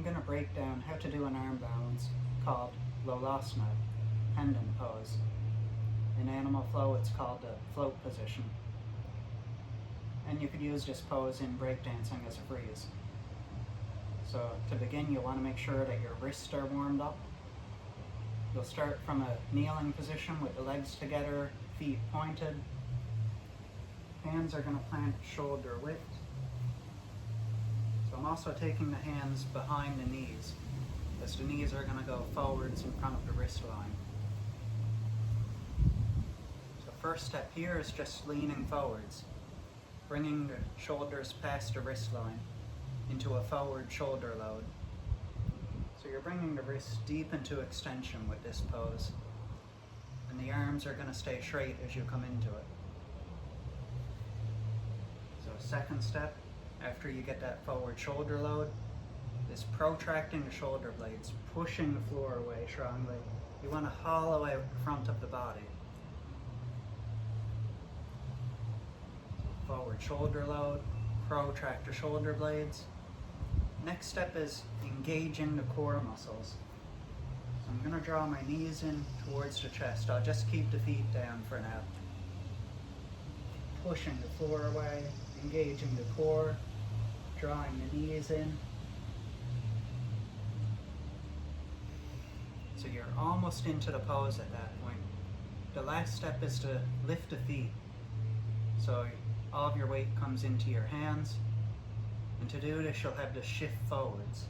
going to break down how to do an arm balance called Lolasana, pendant pose. In animal flow, it's called the float position. And you could use this pose in breakdancing as a freeze. So to begin, you'll want to make sure that your wrists are warmed up. You'll start from a kneeling position with the legs together, feet pointed. Hands are going to plant shoulder width. So I'm also taking the hands behind the knees, as the knees are going to go forwards in front of the wrist line. So first step here is just leaning forwards, bringing the shoulders past the wrist line into a forward shoulder load. So you're bringing the wrists deep into extension with this pose, and the arms are going to stay straight as you come into it. So second step, after you get that forward shoulder load, is protracting the shoulder blades, pushing the floor away strongly. You want to hollow out the front of the body. Forward shoulder load, protract the shoulder blades. Next step is engaging the core muscles. So I'm going to draw my knees in towards the chest. I'll just keep the feet down for now. Pushing the floor away, engaging the core, drawing the knees in. So you're almost into the pose at that point. The last step is to lift the feet. So all of your weight comes into your hands. And to do this, you'll have to shift forwards.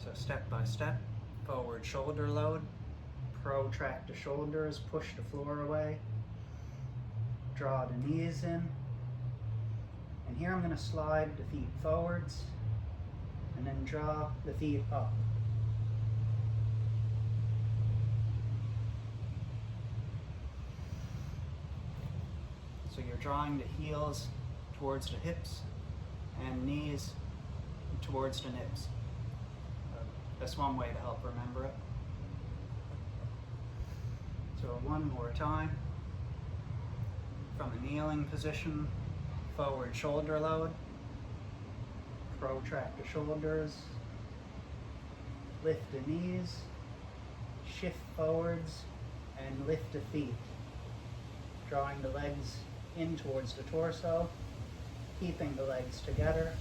So step by step, forward shoulder load, protract the shoulders, push the floor away, draw the knees in. And here I'm going to slide the feet forwards and then draw the feet up. So you're drawing the heels towards the hips and knees towards the nips. That's one way to help remember it. So one more time. From a kneeling position, forward shoulder load, protract the shoulders, lift the knees, shift forwards, and lift the feet, drawing the legs in towards the torso, keeping the legs together.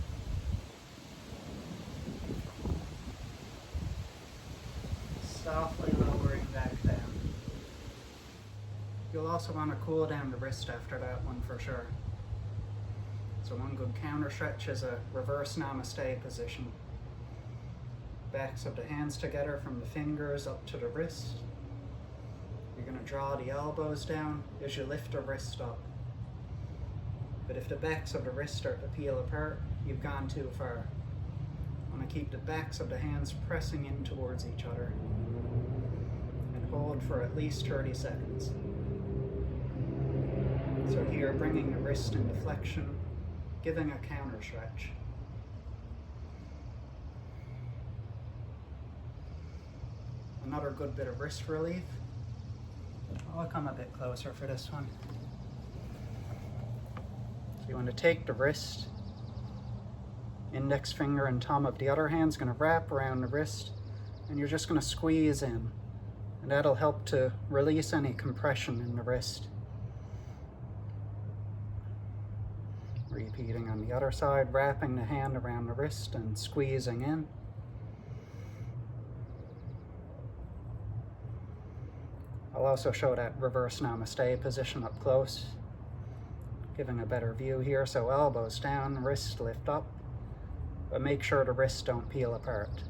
Softly lowering back down. You'll also want to cool down the wrist after that one for sure. So one good counter stretch is a reverse namaste position. Backs of the hands together from the fingers up to the wrist. You're going to draw the elbows down as you lift the wrist up. But if the backs of the wrists start to peel apart, you've gone too far. I want to keep the backs of the hands pressing in towards each other. And hold for at least 30 seconds. So here, bringing the wrist into flexion, giving a counter stretch. Another good bit of wrist relief. I'll come a bit closer for this one. So you want to take the wrist, index finger and thumb of the other hand's going to wrap around the wrist, and you're just going to squeeze in. And that'll help to release any compression in the wrist. Repeating on the other side, wrapping the hand around the wrist and squeezing in. I'll also show that reverse namaste position up close, giving a better view here. So elbows down, wrists lift up, but make sure the wrists don't peel apart.